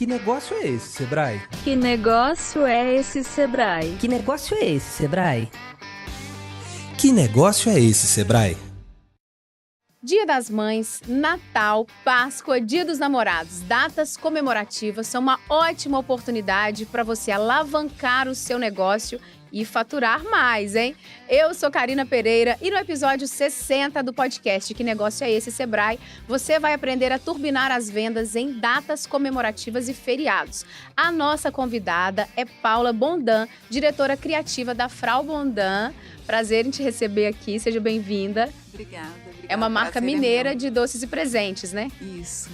Que negócio é esse, Sebrae? Que negócio é esse, Sebrae? Que negócio é esse, Sebrae? Que negócio é esse, Sebrae? Dia das Mães, Natal, Páscoa, Dia dos Namorados, datas comemorativas são uma ótima oportunidade para você alavancar o seu negócio e faturar mais, hein? Eu sou Karina Pereira e no episódio 60 do podcast Que Negócio é Esse, Sebrae, você vai aprender a turbinar as vendas em datas comemorativas e feriados. A nossa convidada é Paula Bondan, diretora criativa da Frau Bondan. Prazer em te receber aqui, seja bem-vinda. Obrigada. É uma marca mineira de doces e presentes, né? Isso.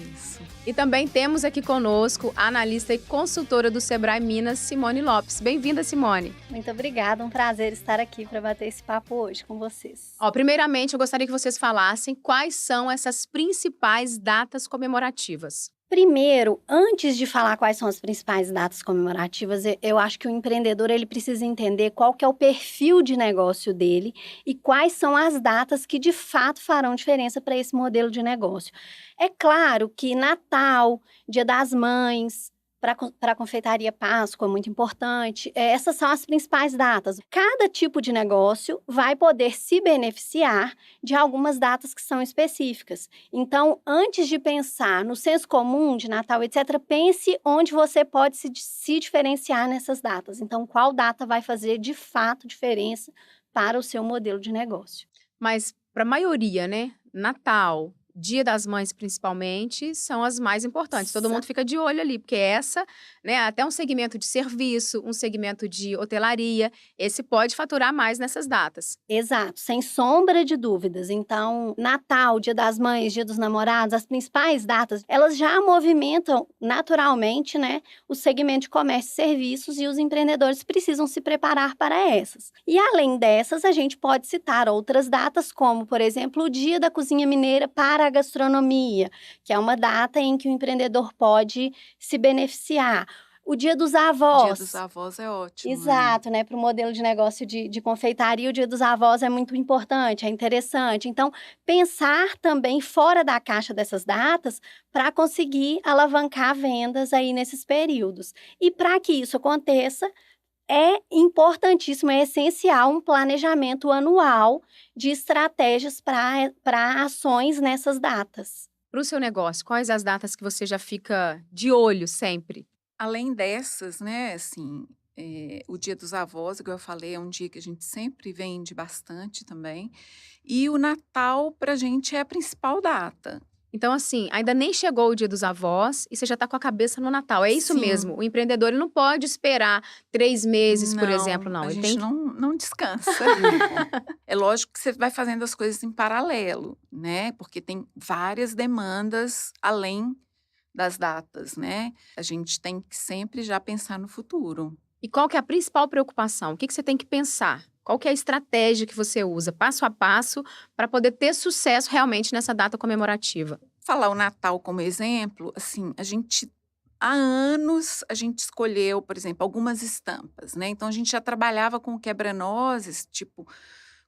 E também temos aqui conosco a analista e consultora do Sebrae Minas, Simone Lopes. Bem-vinda, Simone. Muito obrigada, um prazer estar aqui para bater esse papo hoje com vocês. Primeiramente, eu gostaria que vocês falassem quais são essas principais datas comemorativas. Primeiro, antes de falar quais são as principais datas comemorativas, eu acho que o empreendedor ele precisa entender qual que é o perfil de negócio dele e quais são as datas que de fato farão diferença para esse modelo de negócio. É claro que Natal, Dia das Mães, para a confeitaria Páscoa, é muito importante. Essas são as principais datas. Cada tipo de negócio vai poder se beneficiar de algumas datas que são específicas. Então, antes de pensar no senso comum de Natal, etc., pense onde você pode se diferenciar nessas datas. Então, qual data vai fazer, de fato, diferença para o seu modelo de negócio. Mas, para a maioria, né? Natal, Dia das Mães, principalmente, são as mais importantes. Todo mundo fica de olho ali, porque essa, né, até um segmento de serviço, um segmento de hotelaria, esse pode faturar mais nessas datas. Exato, sem sombra de dúvidas. Então, Natal, Dia das Mães, Dia dos Namorados, as principais datas, elas já movimentam naturalmente, né, o segmento de comércio e serviços e os empreendedores precisam se preparar para essas. E além dessas, a gente pode citar outras datas, como, por exemplo, o Dia da Cozinha Mineira para a gastronomia, que é uma data em que o empreendedor pode se beneficiar. O Dia dos Avós. O Dia dos Avós é ótimo. Exato, né? Para o modelo de negócio de confeitaria, o Dia dos Avós é muito importante, é interessante. Então, pensar também fora da caixa dessas datas para conseguir alavancar vendas aí nesses períodos. E para que isso aconteça, é importantíssimo, é essencial um planejamento anual de estratégias para ações nessas datas. Para o seu negócio, quais as datas que você já fica de olho sempre? Além dessas, né, assim, o Dia dos Avós, igual eu falei, é um dia que a gente sempre vende bastante também. E o Natal, para a gente, é a principal data. Então, assim, ainda nem chegou o Dia dos Avós e você já está com a cabeça no Natal. É isso Sim. mesmo. O empreendedor ele não pode esperar 3 meses, por exemplo, não. A Ele gente tem não descansa. É lógico que você vai fazendo as coisas em paralelo, né? Porque tem várias demandas além das datas, né? A gente tem que sempre já pensar no futuro. E qual que é a principal preocupação? O que você tem que pensar? Qual que é a estratégia que você usa, passo a passo, para poder ter sucesso realmente nessa data comemorativa? Falar o Natal como exemplo, assim, há anos a gente escolheu, por exemplo, algumas estampas, né? Então a gente já trabalhava com quebra-nozes, tipo,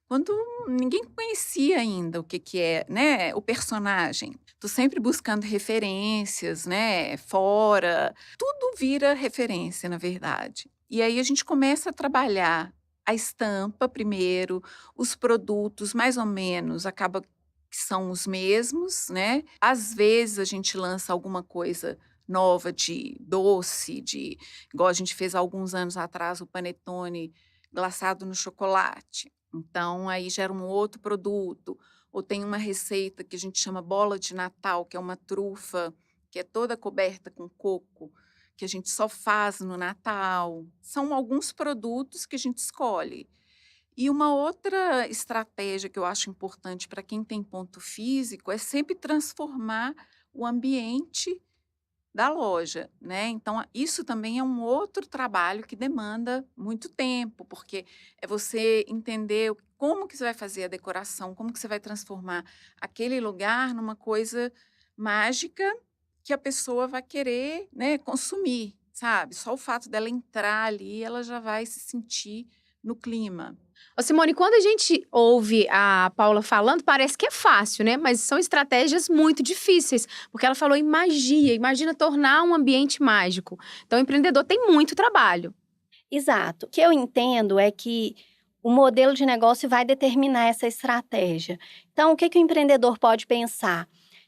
quando ninguém conhecia ainda o que é, né, o personagem. Tô sempre buscando referências, né, fora. Tudo vira referência, na verdade. E aí a gente começa a trabalhar a estampa primeiro, os produtos mais ou menos acaba que são os mesmos, né? Às vezes a gente lança alguma coisa nova de doce, igual a gente fez há alguns anos atrás o panetone glaçado no chocolate. Então, aí gera um outro produto. Ou tem uma receita que a gente chama bola de Natal, que é uma trufa que é toda coberta com coco, que a gente só faz no Natal. São alguns produtos que a gente escolhe. E uma outra estratégia que eu acho importante para quem tem ponto físico é sempre transformar o ambiente da loja, né? Então, isso também é um outro trabalho que demanda muito tempo, porque é você entender como que você vai fazer a decoração, como que você vai transformar aquele lugar numa coisa mágica que a pessoa vai querer, né, consumir, sabe? Só o fato dela entrar ali, ela já vai se sentir no clima. Ô, Simone, quando a gente ouve a Paula falando, parece que é fácil, né? Mas são estratégias muito difíceis, porque ela falou em magia, imagina tornar um ambiente mágico. Então, o empreendedor tem muito trabalho. Exato. O que eu entendo é que o modelo de negócio vai determinar essa estratégia. Então, o que o empreendedor pode pensar?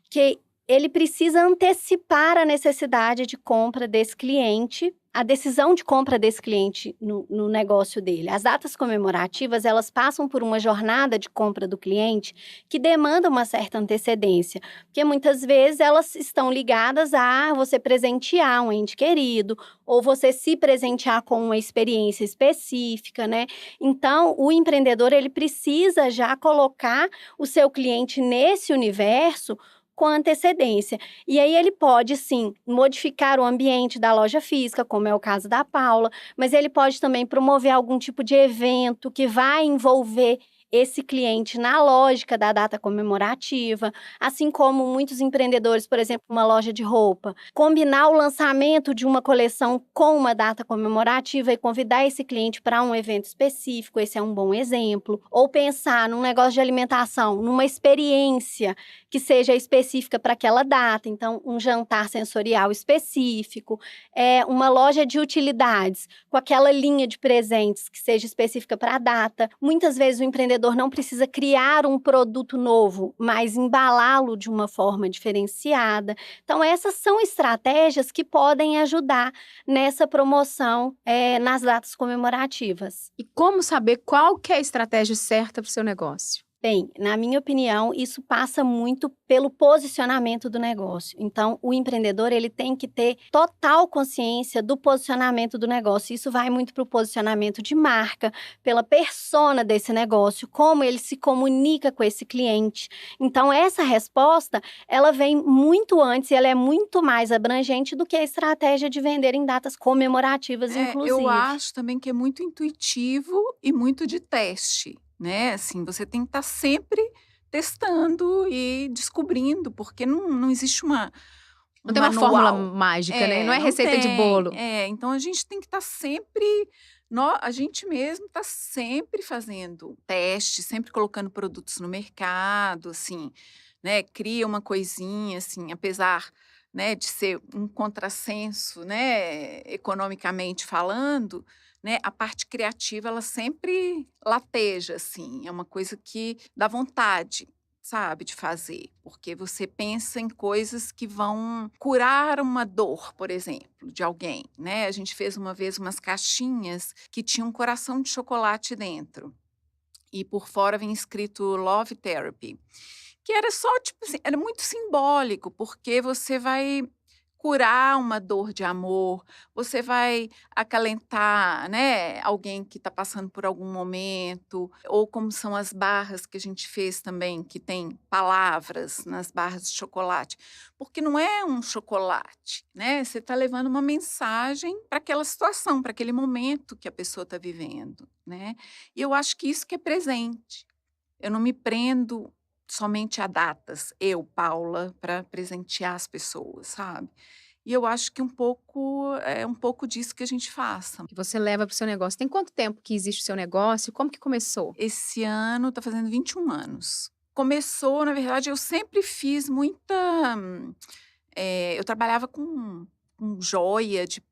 Que ele precisa antecipar a necessidade de compra desse cliente, a decisão de compra desse cliente no negócio dele. As datas comemorativas, elas passam por uma jornada de compra do cliente que demanda uma certa antecedência, porque muitas vezes elas estão ligadas a você presentear um ente querido, ou você se presentear com uma experiência específica, né? Então, o empreendedor, ele precisa já colocar o seu cliente nesse universo com antecedência. E aí ele pode, sim, modificar o ambiente da loja física, como é o caso da Paula, mas ele pode também promover algum tipo de evento que vai envolver esse cliente na lógica da data comemorativa, assim como muitos empreendedores, por exemplo, uma loja de roupa, combinar o lançamento de uma coleção com uma data comemorativa e convidar esse cliente para um evento específico, esse é um bom exemplo. Ou pensar num negócio de alimentação, numa experiência que seja específica para aquela data, então um jantar sensorial específico, uma loja de utilidades com aquela linha de presentes que seja específica para a data. Muitas vezes o empreendedor não precisa criar um produto novo, mas embalá-lo de uma forma diferenciada. Então, essas são estratégias que podem ajudar nessa promoção nas datas comemorativas. E como saber qual que é a estratégia certa para o seu negócio? Bem, na minha opinião, isso passa muito pelo posicionamento do negócio. Então, o empreendedor, ele tem que ter total consciência do posicionamento do negócio. Isso vai muito para o posicionamento de marca, pela persona desse negócio, como ele se comunica com esse cliente. Então, essa resposta, ela vem muito antes e ela é muito mais abrangente do que a estratégia de vender em datas comemorativas, inclusive. Eu acho também que é muito intuitivo e muito de teste, né? Assim, você tem que estar sempre testando e descobrindo, porque não existe Não tem uma fórmula mágica, né? Não é receita de bolo. Então a gente tem que estar sempre, a gente mesmo está sempre fazendo teste, sempre colocando produtos no mercado, assim, né? Cria uma coisinha, assim, apesar, né, de ser um contrassenso, né, economicamente falando, né, a parte criativa, ela sempre lateja, assim, é uma coisa que dá vontade, sabe, de fazer, porque você pensa em coisas que vão curar uma dor, por exemplo, de alguém, né? A gente fez uma vez umas caixinhas que tinham um coração de chocolate dentro e por fora vinha escrito Love Therapy, que era só, tipo assim, era muito simbólico, porque você vai curar uma dor de amor, você vai acalentar, né, alguém que está passando por algum momento, ou como são as barras que a gente fez também, que tem palavras nas barras de chocolate, porque não é um chocolate, né? Você está levando uma mensagem para aquela situação, para aquele momento que a pessoa está vivendo, né? E eu acho que isso que é presente. Eu não me prendo somente a datas, eu, Paula, para presentear as pessoas, sabe? E eu acho que é um pouco disso que a gente faça. Que você leva para o seu negócio. Tem quanto tempo que existe o seu negócio? Como que começou? Esse ano está fazendo 21 anos. Começou, na verdade, eu sempre fiz muita... eu trabalhava com joia de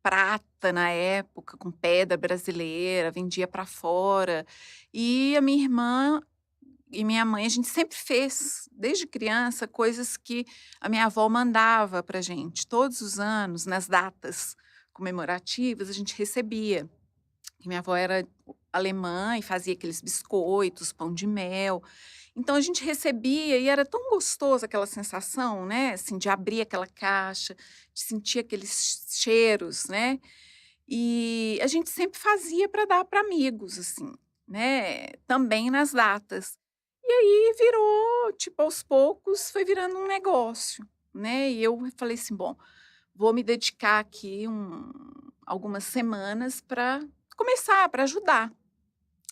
prata na época, com pedra brasileira, vendia para fora. E a minha irmã e minha mãe, a gente sempre fez, desde criança, coisas que a minha avó mandava para a gente. Todos os anos, nas datas comemorativas, a gente recebia. E minha avó era alemã e fazia aqueles biscoitos, pão de mel. Então, a gente recebia e era tão gostoso aquela sensação, né? Assim, de abrir aquela caixa, de sentir aqueles cheiros, né? E a gente sempre fazia para dar para amigos, assim, né? Também nas datas. E aí virou, tipo, aos poucos, foi virando um negócio, né? E eu falei assim, bom, vou me dedicar aqui algumas semanas para começar, para ajudar.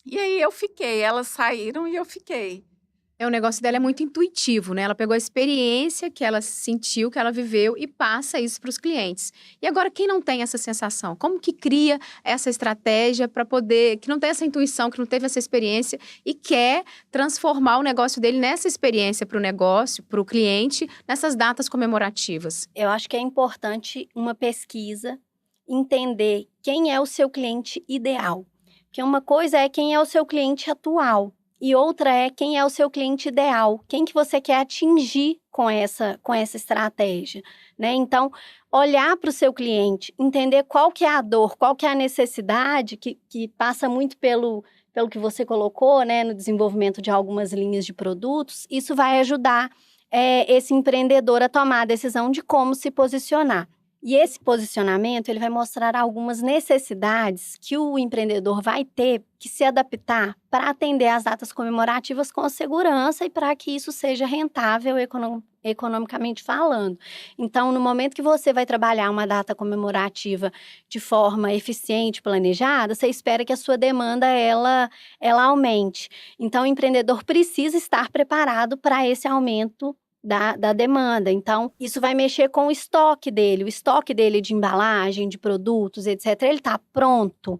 E aí eu fiquei, elas saíram e eu fiquei. O negócio dela é muito intuitivo, né? Ela pegou a experiência que ela sentiu, que ela viveu e passa isso para os clientes. E agora, quem não tem essa sensação? Como que cria essa estratégia para poder... Que não tem essa intuição, que não teve essa experiência e quer transformar o negócio dele nessa experiência para o negócio, para o cliente, nessas datas comemorativas? Eu acho que é importante uma pesquisa, entender quem é o seu cliente ideal. Porque uma coisa é quem é o seu cliente atual. E outra é quem é o seu cliente ideal, quem que você quer atingir com essa estratégia, né? Então, olhar para o seu cliente, entender qual que é a dor, qual que é a necessidade, que passa muito pelo que você colocou, né, no desenvolvimento de algumas linhas de produtos, isso vai ajudar esse empreendedor a tomar a decisão de como se posicionar. E esse posicionamento, ele vai mostrar algumas necessidades que o empreendedor vai ter que se adaptar para atender às datas comemorativas com segurança e para que isso seja rentável economicamente falando. Então, no momento que você vai trabalhar uma data comemorativa de forma eficiente, planejada, você espera que a sua demanda, ela aumente. Então, o empreendedor precisa estar preparado para esse aumento da demanda. Então, isso vai mexer com o estoque dele de embalagem, de produtos, etc. Ele está pronto.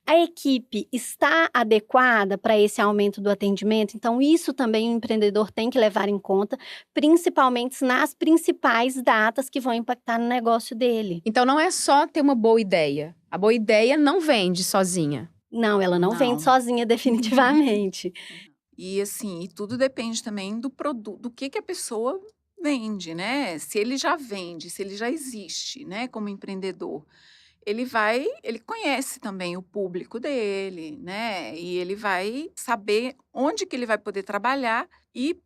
A equipe está adequada para esse aumento do atendimento? Então, isso também o empreendedor tem que levar em conta, principalmente nas principais datas que vão impactar no negócio dele. Então, não é só ter uma boa ideia. A boa ideia não vende sozinha. Não, ela não vende sozinha definitivamente. E assim, e tudo depende também do produto, do que a pessoa vende, né? Se ele já vende, se ele já existe, né, como empreendedor, ele conhece também o público dele, né? E ele vai saber onde que ele vai poder trabalhar e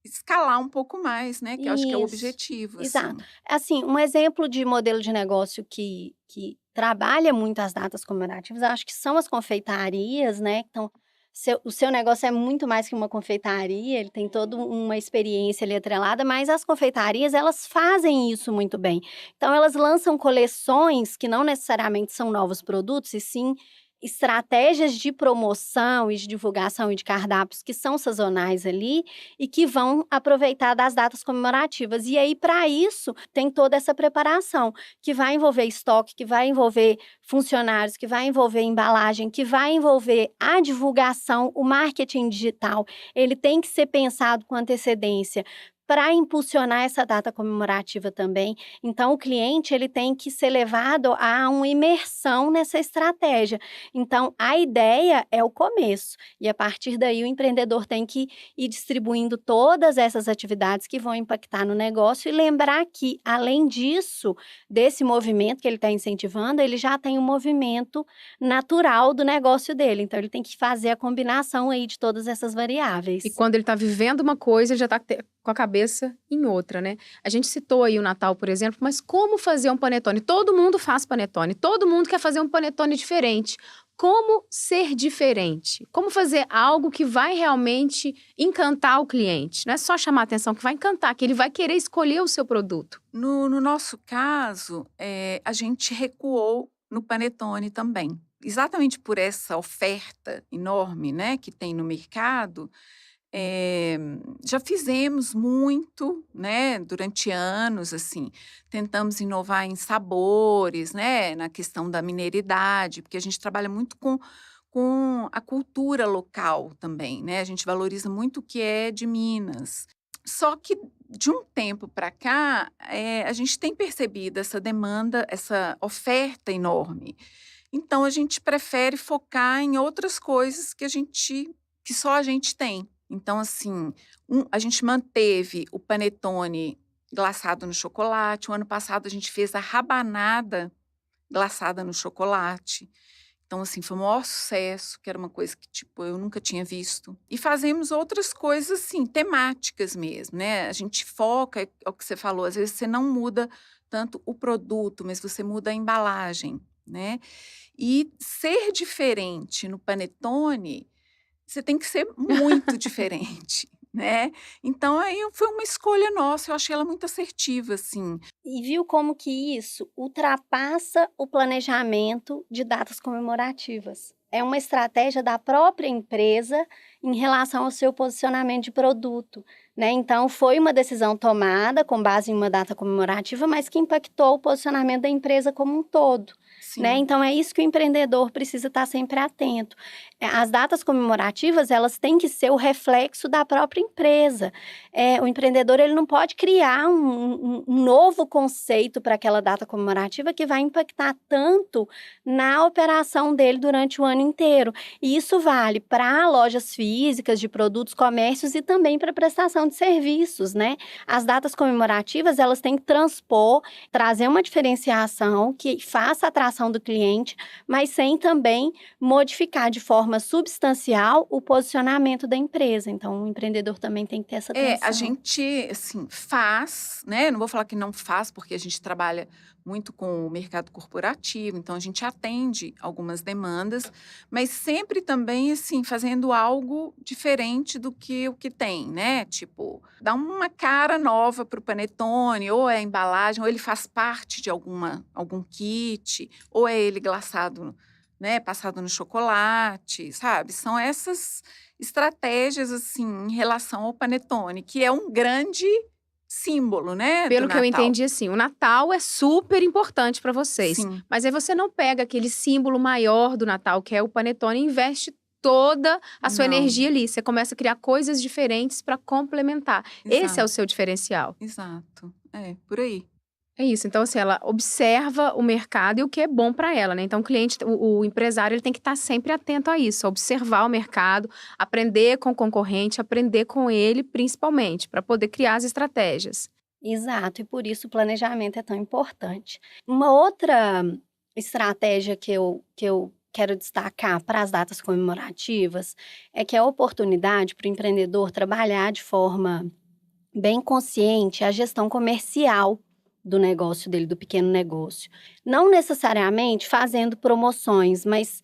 escalar um pouco mais, né? Que eu acho que é o objetivo. Exato. Assim, um exemplo de modelo de negócio que trabalha muito as datas comemorativas, acho que são as confeitarias, né? Então, o seu negócio é muito mais que uma confeitaria, ele tem toda uma experiência ali atrelada, mas as confeitarias, elas fazem isso muito bem. Então, elas lançam coleções que não necessariamente são novos produtos, e sim estratégias de promoção e de divulgação e de cardápios que são sazonais ali e que vão aproveitar das datas comemorativas. E aí, para isso, tem toda essa preparação, que vai envolver estoque, que vai envolver funcionários, que vai envolver embalagem, que vai envolver a divulgação, o marketing digital. Ele tem que ser pensado com antecedência para impulsionar essa data comemorativa também. Então, o cliente, ele tem que ser levado a uma imersão nessa estratégia. Então, a ideia é o começo. E, a partir daí, o empreendedor tem que ir distribuindo todas essas atividades que vão impactar no negócio e lembrar que, além disso, desse movimento que ele está incentivando, ele já tem um movimento natural do negócio dele. Então, ele tem que fazer a combinação aí de todas essas variáveis. E quando ele está vivendo uma coisa, ele já está com a cabeça em outra, né? A gente citou aí o Natal, por exemplo, mas como fazer um panetone? Todo mundo faz panetone, todo mundo quer fazer um panetone diferente. Como ser diferente? Como fazer algo que vai realmente encantar o cliente? Não é só chamar a atenção, que vai encantar, que ele vai querer escolher o seu produto. No nosso caso, a gente recuou no panetone também. Exatamente por essa oferta enorme, né, que tem no mercado. Já fizemos muito, né, durante anos, assim, tentamos inovar em sabores, né, na questão da mineiridade, porque a gente trabalha muito com a cultura local também, né, a gente valoriza muito o que é de Minas. Só que de um tempo para cá, a gente tem percebido essa demanda, essa oferta enorme. Então, a gente prefere focar em outras coisas que só a gente tem. Então, assim, a gente manteve o panetone glaçado no chocolate. O ano passado, a gente fez a rabanada glaçada no chocolate. Então, assim, foi o maior sucesso, que era uma coisa que, tipo, eu nunca tinha visto. E fazemos outras coisas, assim, temáticas mesmo, né? A gente foca, é o que você falou, às vezes você não muda tanto o produto, mas você muda a embalagem, né? E ser diferente no panetone... Você tem que ser muito diferente, né? Então, aí foi uma escolha nossa, eu achei ela muito assertiva, assim. E viu como que isso ultrapassa o planejamento de datas comemorativas. É uma estratégia da própria empresa em relação ao seu posicionamento de produto, né? Então, foi uma decisão tomada com base em uma data comemorativa, mas que impactou o posicionamento da empresa como um todo, né? Sim. Então, é isso que o empreendedor precisa estar sempre atento. As datas comemorativas, elas têm que ser o reflexo da própria empresa. O empreendedor, ele não pode criar um novo conceito para aquela data comemorativa que vai impactar tanto na operação dele durante o ano inteiro. E isso vale para lojas físicas de produtos, comércios e também para prestação de serviços, né? As datas comemorativas, elas têm que transpor, trazer uma diferenciação que faça a atração do cliente, mas sem também modificar de forma substancial o posicionamento da empresa. Então, o empreendedor também tem que ter essa atenção. A gente, assim, faz, né? Não vou falar que não faz, porque a gente trabalha muito com o mercado corporativo, então a gente atende algumas demandas, mas sempre também, assim, fazendo algo diferente do que o que tem, né? Tipo, dá uma cara nova para o panetone, ou é a embalagem, ou ele faz parte de algum kit, ou é ele glaçado, né? Passado no chocolate, sabe? São essas estratégias, assim, em relação ao panetone, que é um grande símbolo, né, Pelo do que eu Natal. entendi, assim, o Natal é super importante para vocês. Sim. Mas aí você não pega aquele símbolo maior do Natal, que é o panetone, e investe toda a sua Não. energia ali. Você começa a criar coisas diferentes para complementar. Esse é o seu diferencial. Exato. Por aí. É isso. Então, assim, ela observa o mercado e o que é bom para ela, né? Então, o cliente, o empresário, ele tem que estar sempre atento a isso, observar o mercado, aprender com o concorrente, aprender com ele, principalmente, para poder criar as estratégias. Exato, e por isso o planejamento é tão importante. Uma outra estratégia que eu quero destacar para as datas comemorativas é que é a oportunidade para o empreendedor trabalhar de forma bem consciente a gestão comercial do negócio dele, do pequeno negócio. Não necessariamente fazendo promoções, mas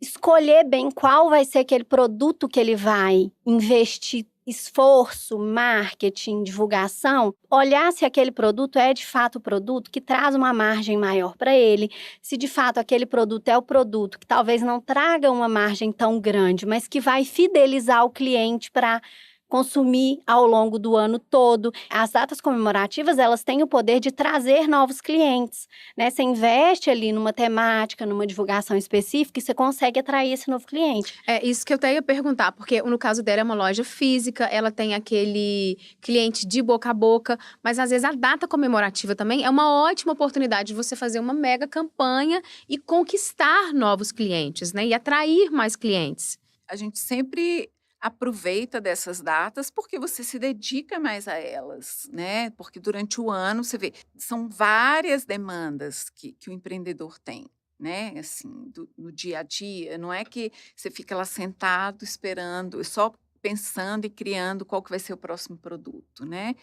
escolher bem qual vai ser aquele produto que ele vai investir esforço, marketing, divulgação, olhar se aquele produto é de fato o produto que traz uma margem maior para ele, se de fato aquele produto é o produto que talvez não traga uma margem tão grande, mas que vai fidelizar o cliente para consumir ao longo do ano todo. As datas comemorativas, elas têm o poder de trazer novos clientes, né? Você investe ali numa temática, numa divulgação específica e você consegue atrair esse novo cliente. É isso que eu até ia perguntar, porque no caso dela é uma loja física, ela tem aquele cliente de boca a boca, mas às vezes a data comemorativa também é uma ótima oportunidade de você fazer uma mega campanha e conquistar novos clientes, né? E atrair mais clientes. A gente sempre aproveita dessas datas porque você se dedica mais a elas, né? Porque durante o ano, você vê, são várias demandas que o empreendedor tem, né? Assim, no dia a dia, não é que você fica lá sentado esperando, só pensando e criando qual que vai ser o próximo produto, né?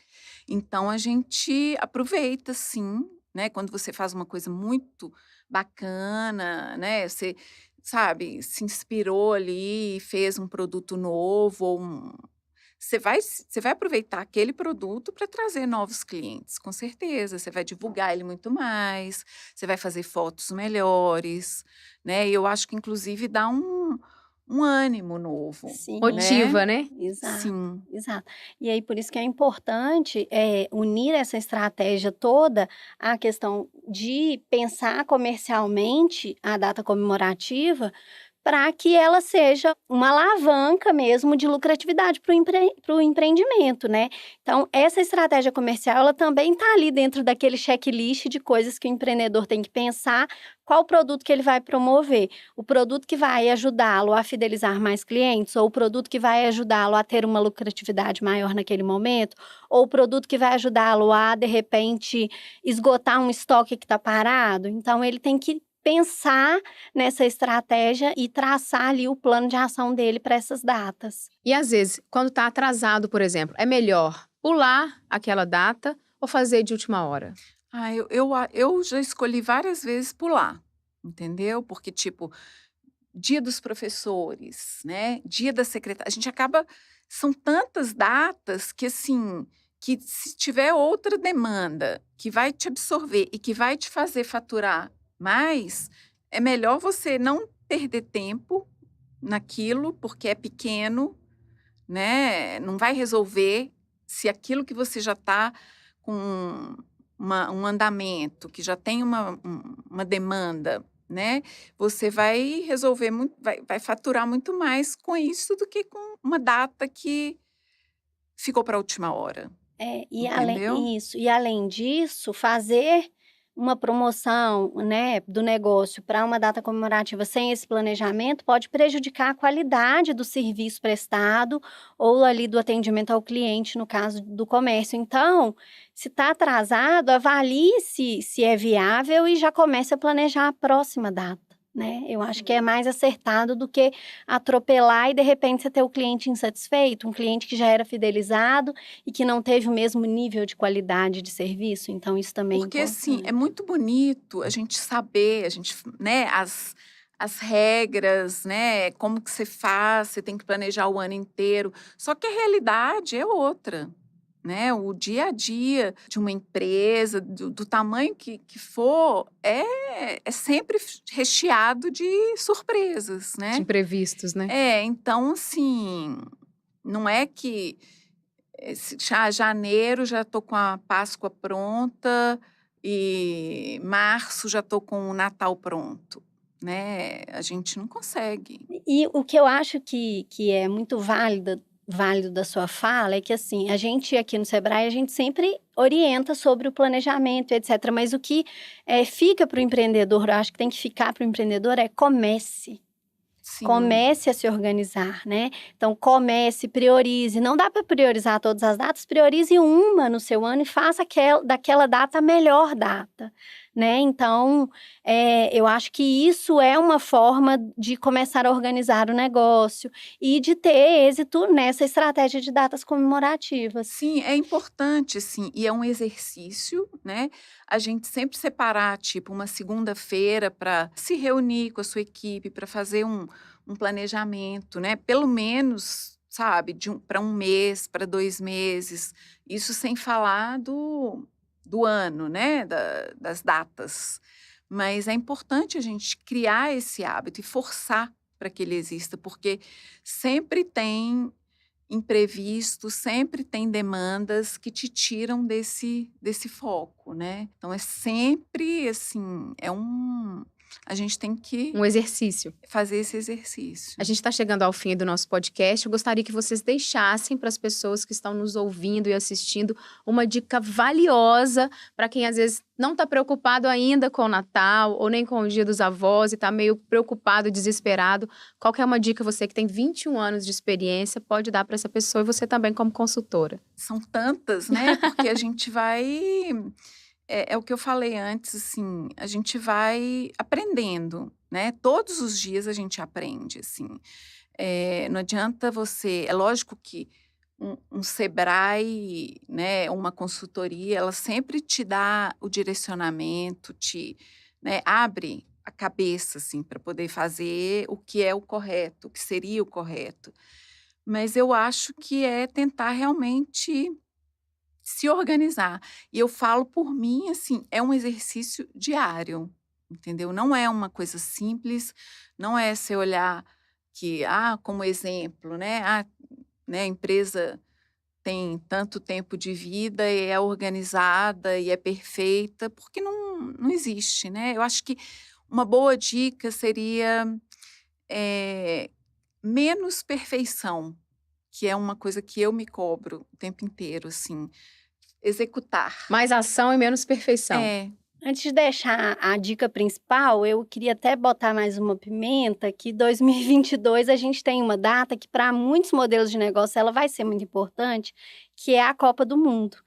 Então, a gente aproveita, sim, né? Quando você faz uma coisa muito bacana, né? Você, sabe, se inspirou ali, fez um produto novo, você vai aproveitar aquele produto para trazer novos clientes, com certeza. Você vai divulgar ele muito mais, você vai fazer fotos melhores, né? E eu acho que, inclusive, dá um ânimo novo. Sim, Motiva, né? Exato. Sim. Exato. E aí, por isso que é importante unir essa estratégia toda à questão de pensar comercialmente a data comemorativa para que ela seja uma alavanca mesmo de lucratividade para o empreendimento, né? Então, essa estratégia comercial, ela também está ali dentro daquele checklist de coisas que o empreendedor tem que pensar, qual produto que ele vai promover. O produto que vai ajudá-lo a fidelizar mais clientes, ou o produto que vai ajudá-lo a ter uma lucratividade maior naquele momento, ou o produto que vai ajudá-lo a, de repente, esgotar um estoque que está parado. Então, ele tem que pensar nessa estratégia e traçar ali o plano de ação dele para essas datas. E às vezes, quando está atrasado, por exemplo, é melhor pular aquela data ou fazer de última hora? Eu já escolhi várias vezes pular, entendeu? Porque, tipo, dia dos professores, né? Dia da secretária, a gente acaba são tantas datas que, assim, que se tiver outra demanda que vai te absorver e que vai te fazer faturar mais, é melhor você não perder tempo naquilo, porque é pequeno, né? Não vai resolver se aquilo que você já está com um andamento, que já tem uma demanda, né? Você vai resolver muito, vai faturar muito mais com isso do que com uma data que ficou para a última hora. E Entendeu? além disso, fazer uma promoção, né, do negócio para uma data comemorativa sem esse planejamento pode prejudicar a qualidade do serviço prestado ou ali do atendimento ao cliente, no caso do comércio. Então, se está atrasado, avalie se é viável e já comece a planejar a próxima data, né? Eu acho que é mais acertado do que atropelar e de repente você ter o cliente insatisfeito, um cliente que já era fidelizado e que não teve o mesmo nível de qualidade de serviço. Então, isso também Porque, é assim, importante. é muito bonito a gente saber, né, as regras, né, como que você faz, você tem que planejar o ano inteiro. Só que a realidade é outra, né? O dia a dia de uma empresa, do tamanho que for, é sempre recheado de surpresas, De né? imprevistos, né? Então, assim, não é que janeiro já estou com a Páscoa pronta e março já estou com o Natal pronto, né? A gente não consegue. E o que eu acho que é muito válido da sua fala é que, assim, a gente aqui no Sebrae, a gente sempre orienta sobre o planejamento, etc. Mas o que fica para o empreendedor, eu acho que tem que ficar para o empreendedor comece. Sim. Comece a se organizar, né? Então, comece, priorize. Não dá para priorizar todas as datas, priorize uma no seu ano e faça daquela data a melhor data, né? Então, eu acho que isso é uma forma de começar a organizar o negócio e de ter êxito nessa estratégia de datas comemorativas. Sim, é importante, sim, e é um exercício, né? A gente sempre separar, tipo, uma segunda-feira para se reunir com a sua equipe, para fazer um planejamento, né? Pelo menos, sabe, para um mês, para 2 meses. Isso sem falar do ano, né? Das datas. Mas é importante a gente criar esse hábito e forçar para que ele exista, porque sempre tem imprevisto, sempre tem demandas que te tiram desse foco, né? Então, é sempre, assim, a gente tem que Um exercício. fazer esse exercício. A gente está chegando ao fim do nosso podcast. Eu gostaria que vocês deixassem para as pessoas que estão nos ouvindo e assistindo uma dica valiosa para quem às vezes não está preocupado ainda com o Natal ou nem com o Dia dos Avós e está meio preocupado, desesperado. Qual que é uma dica você que tem 21 anos de experiência pode dar para essa pessoa e você também como consultora? São tantas, né? Porque a gente vai... É o que eu falei antes, assim, a gente vai aprendendo, né? Todos os dias a gente aprende, assim. Não adianta você... É lógico que um Sebrae, né, uma consultoria, ela sempre te dá o direcionamento, né, abre a cabeça, assim, para poder fazer o que é o correto, o que seria o correto. Mas eu acho que é tentar realmente se organizar. E eu falo por mim, assim, é um exercício diário, entendeu? Não é uma coisa simples, não é você olhar que, como exemplo, né? A empresa tem tanto tempo de vida e é organizada e é perfeita, porque não existe, né? Eu acho que uma boa dica seria menos perfeição, que é uma coisa que eu me cobro o tempo inteiro, assim, executar. Mais ação e menos perfeição. Antes de deixar a dica principal, eu queria até botar mais uma pimenta, que 2022 a gente tem uma data que para muitos modelos de negócio ela vai ser muito importante, que é a Copa do Mundo,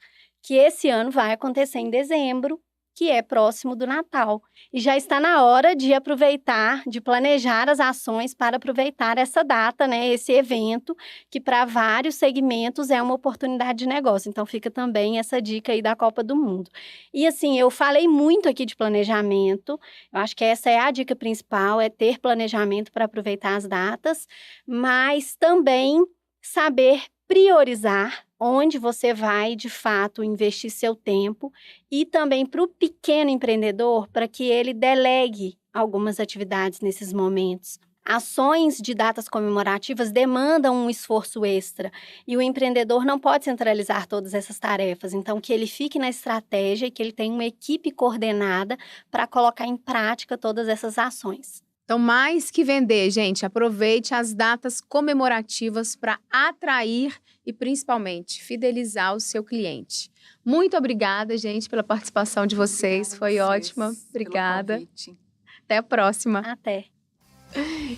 que esse ano vai acontecer em dezembro, que é próximo do Natal. E já está na hora de aproveitar, de planejar as ações para aproveitar essa data, né, esse evento, que para vários segmentos é uma oportunidade de negócio. Então, fica também essa dica aí da Copa do Mundo. E assim, eu falei muito aqui de planejamento, eu acho que essa é a dica principal, é ter planejamento para aproveitar as datas, mas também saber priorizar onde você vai, de fato, investir seu tempo e também para o pequeno empreendedor, para que ele delegue algumas atividades nesses momentos. Ações de datas comemorativas demandam um esforço extra e o empreendedor não pode centralizar todas essas tarefas. Então, que ele fique na estratégia e que ele tenha uma equipe coordenada para colocar em prática todas essas ações. Então, mais que vender, gente, aproveite as datas comemorativas para atrair e, principalmente, fidelizar o seu cliente. Muito obrigada, gente, pela participação de vocês. Obrigada Foi a vocês ótima. Obrigada. pelo convite. Até a próxima. Até!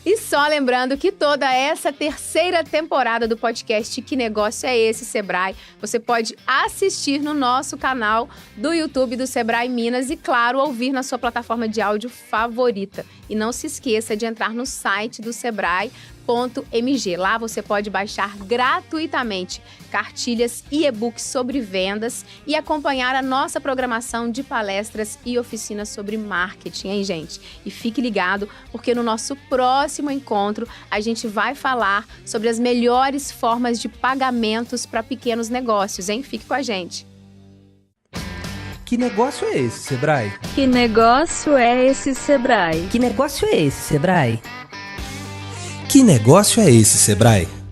E só lembrando que toda essa terceira temporada do podcast Que Negócio é Esse, Sebrae, você pode assistir no nosso canal do YouTube do Sebrae Minas e, claro, ouvir na sua plataforma de áudio favorita. E não se esqueça de entrar no site do Sebrae.mg. Lá você pode baixar gratuitamente cartilhas e e-books sobre vendas e acompanhar a nossa programação de palestras e oficinas sobre marketing, hein, gente? E fique ligado, porque no nosso próximo encontro a gente vai falar sobre as melhores formas de pagamentos para pequenos negócios, hein? Fique com a gente. Que negócio é esse, Sebrae? Que negócio é esse, Sebrae? Que negócio é esse, Sebrae? Que negócio é esse, Sebrae?